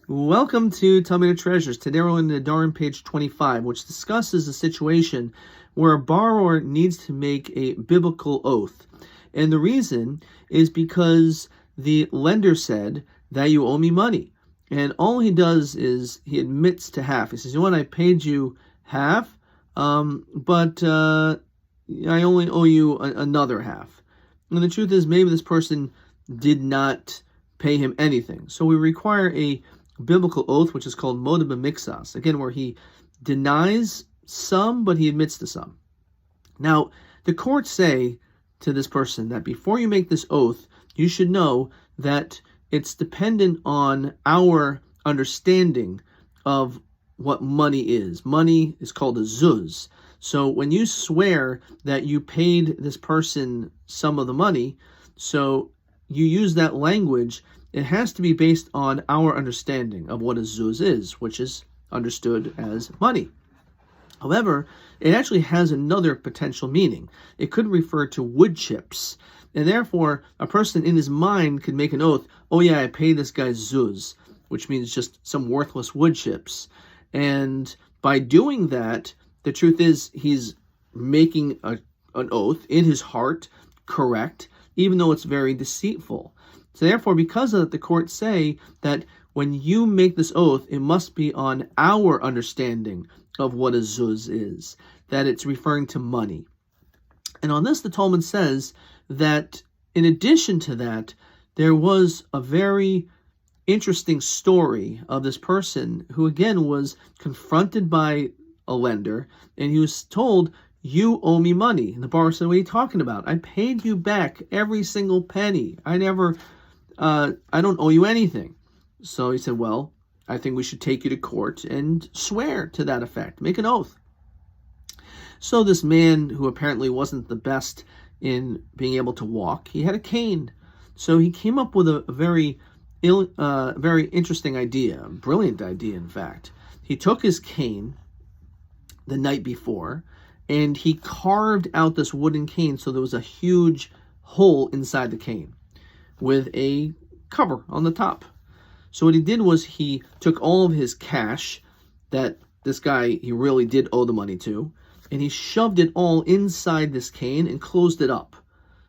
Welcome to Talmudic Treasures. Today we're on Nedarim, page 25, which discusses a situation where a borrower needs to make a biblical oath. And the reason is because the lender said that you owe me money. And all he does is he admits to half. He says, you know what, I paid you half, but I only owe you another half. And the truth is maybe this person did not pay him anything. So we require a biblical oath, which is called moda b'mixas, again, where he denies some, but he admits to some. Now, the courts say to this person that before you make this oath, you should know that it's dependent on our understanding of what money is. Money is called a zuz. So when you swear that you paid this person some of the money, so you use that language, it has to be based on our understanding of what a zuz is, which is understood as money. However, it actually has another potential meaning. It could refer to wood chips, and therefore a person in his mind could make an oath, oh yeah, I paid this guy zuz, which means just some worthless wood chips. And by doing that, the truth is he's making an oath in his heart correct, even though it's very deceitful. So therefore, because of that, the courts say that when you make this oath, it must be on our understanding of what a zuz is, that it's referring to money. And on this, the Talmud says that in addition to that, there was a very interesting story of this person who, again, was confronted by a lender, and he was told, you owe me money. And the borrower said, what are you talking about? I paid you back every single penny. I don't owe you anything. So he said, well, I think we should take you to court and swear to that effect. Make an oath. So this man, who apparently wasn't the best in being able to walk, he had a cane. So he came up with a very interesting idea, a brilliant idea, in fact. He took his cane the night before, and he carved out this wooden cane so there was a huge hole inside the cane with a cover on the top. So what he did was he took all of his cash that this guy he really did owe the money to, and he shoved it all inside this cane and closed it up.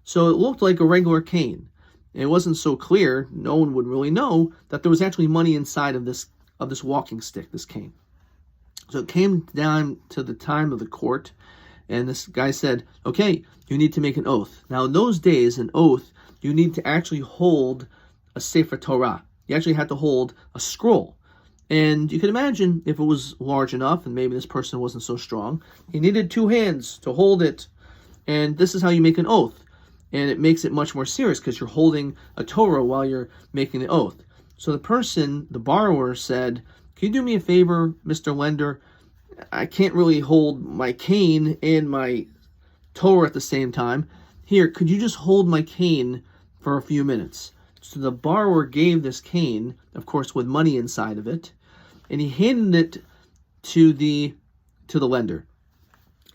So it looked like a regular cane. It wasn't so clear, no one would really know that there was actually money inside of this walking stick, this cane. So it came down to the time of the court, and this guy said, okay, you need to make an oath. Now, in those days, an oath, you need to actually hold a Sefer Torah. You actually had to hold a scroll. And you can imagine if it was large enough, and maybe this person wasn't so strong, he needed two hands to hold it. And this is how you make an oath. And it makes it much more serious because you're holding a Torah while you're making the oath. So the person, the borrower, said, can you do me a favor, Mr. Lender? I can't really hold my cane and my Torah at the same time. Here, could you just hold my cane for a few minutes? So the borrower gave this cane, of course, with money inside of it, and he handed it to the lender.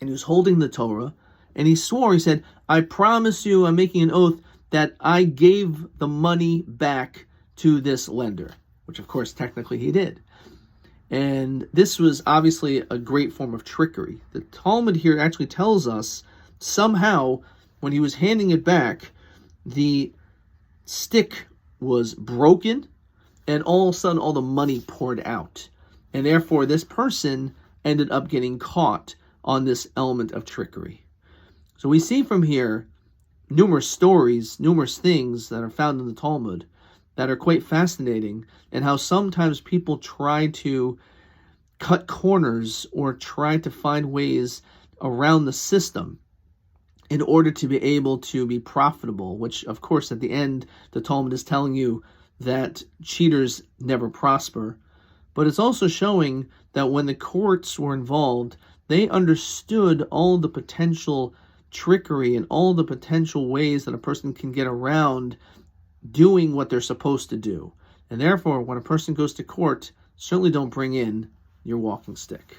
And he was holding the Torah, and he swore, he said, I promise you, I'm making an oath that I gave the money back to this lender, which of course technically he did. And this was obviously a great form of trickery. The Talmud here actually tells us somehow when he was handing it back, the stick was broken and all of a sudden all the money poured out. And therefore this person ended up getting caught on this element of trickery. So we see from here numerous stories, numerous things that are found in the Talmud that are quite fascinating, and how sometimes people try to cut corners or try to find ways around the system in order to be able to be profitable, which of course at the end the Talmud is telling you that cheaters never prosper. But it's also showing that when the courts were involved, they understood all the potential trickery and all the potential ways that a person can get around doing what they're supposed to do. And therefore, when a person goes to court, certainly don't bring in your walking stick.